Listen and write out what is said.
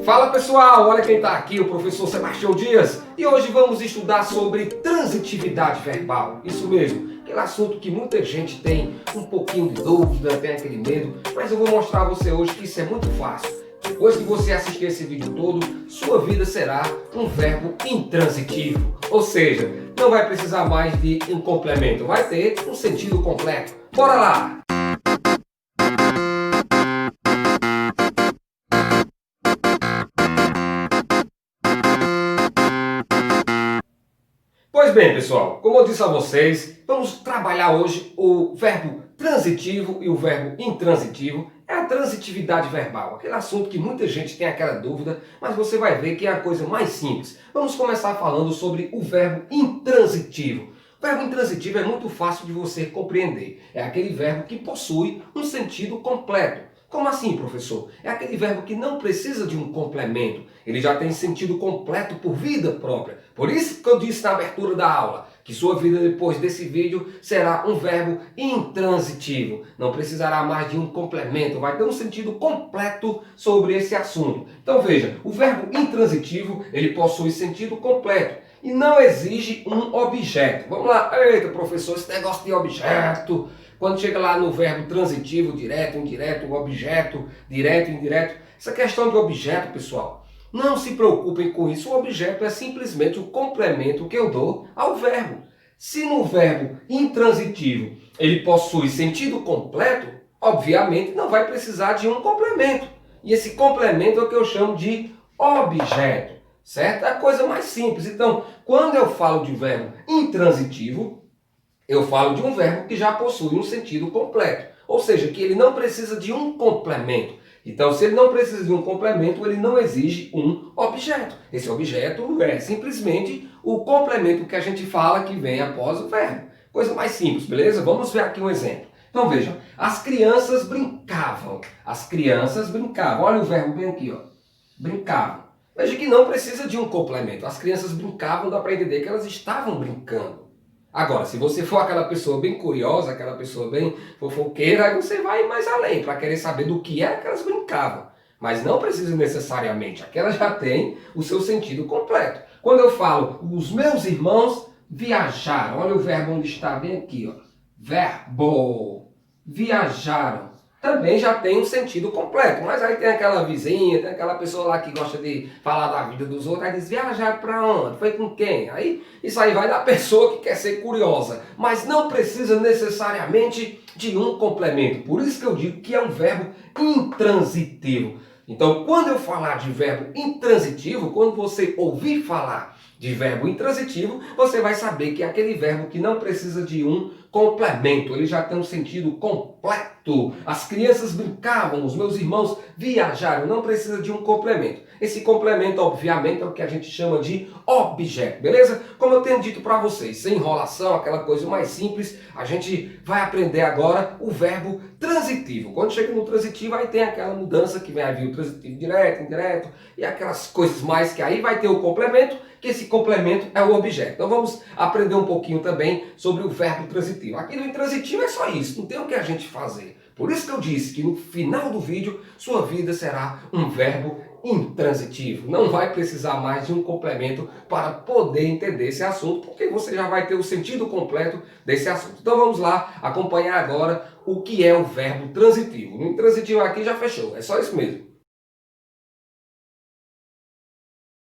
Fala pessoal, olha quem está aqui, o professor Sebastião Dias, e hoje vamos estudar sobre transitividade verbal. Isso mesmo, aquele assunto que muita gente tem um pouquinho de dúvida, tem aquele medo, mas eu vou mostrar a você hoje que isso é muito fácil. Depois que você assistir esse vídeo todo, sua vida será um verbo intransitivo, ou seja, não vai precisar mais de um complemento, vai ter um sentido completo. Bora lá! Pois bem, pessoal, como eu disse a vocês, vamos trabalhar hoje o verbo transitivo e o verbo intransitivo. É a transitividade verbal, aquele assunto que muita gente tem aquela dúvida, mas você vai ver que é a coisa mais simples. Vamos começar falando sobre o verbo intransitivo. O verbo intransitivo é muito fácil de você compreender. É aquele verbo que possui um sentido completo. Como assim, professor? É aquele verbo que não precisa de um complemento. Ele já tem sentido completo por vida própria. Por isso que eu disse na abertura da aula que sua vida depois desse vídeo será um verbo intransitivo. Não precisará mais de um complemento. Vai ter um sentido completo sobre esse assunto. Então veja, o verbo intransitivo ele possui sentido completo e não exige um objeto. Vamos lá. Eita, professor, esse negócio de objeto... Quando chega lá no verbo transitivo, direto, indireto, objeto, direto, indireto, essa questão de objeto, pessoal, não se preocupem com isso. O objeto é simplesmente o complemento que eu dou ao verbo. Se no verbo intransitivo ele possui sentido completo, obviamente não vai precisar de um complemento. E esse complemento é o que eu chamo de objeto, certo? É a coisa mais simples. Então, quando eu falo de verbo intransitivo, eu falo de um verbo que já possui um sentido completo, ou seja, que ele não precisa de um complemento. Então, se ele não precisa de um complemento, ele não exige um objeto. Esse objeto é simplesmente o complemento que a gente fala que vem após o verbo. Coisa mais simples, beleza? Vamos ver aqui um exemplo. Então vejam, as crianças brincavam. As crianças brincavam. Olha o verbo bem aqui, ó. Brincavam. Veja que não precisa de um complemento. As crianças brincavam, dá para entender que elas estavam brincando. Agora, se você for aquela pessoa bem curiosa, aquela pessoa bem fofoqueira, aí você vai mais além para querer saber do que era que elas brincavam. Mas não precisa necessariamente, aquela já tem o seu sentido completo. Quando eu falo, os meus irmãos viajaram, olha o verbo onde está bem aqui, ó. Verbo, viajaram. Também já tem um sentido completo, mas aí tem aquela vizinha, tem aquela pessoa lá que gosta de falar da vida dos outros, aí diz, viajar para onde? Foi com quem? Aí isso aí vai da pessoa que quer ser curiosa, mas não precisa necessariamente de um complemento. Por isso que eu digo que é um verbo intransitivo. Então, quando eu falar de verbo intransitivo, quando você ouvir falar de verbo intransitivo, você vai saber que é aquele verbo que não precisa de um complemento, ele já tem um sentido completo. As crianças brincavam, os meus irmãos viajaram, não precisa de um complemento. Esse complemento, obviamente, é o que a gente chama de objeto, beleza? Como eu tenho dito para vocês, sem enrolação, aquela coisa mais simples, a gente vai aprender agora o verbo transitivo. Quando chega no transitivo, aí tem aquela mudança que vem aí o transitivo direto, indireto, e aquelas coisas mais que aí vai ter o complemento, que esse complemento é o objeto. Então vamos aprender um pouquinho também sobre o verbo transitivo. Aqui no intransitivo é só isso, não tem o que a gente fazer. Por isso que eu disse que no final do vídeo, sua vida será um verbo intransitivo. Não vai precisar mais de um complemento para poder entender esse assunto, porque você já vai ter o sentido completo desse assunto. Então vamos lá acompanhar agora o que é o verbo transitivo. No intransitivo aqui já fechou, é só isso mesmo.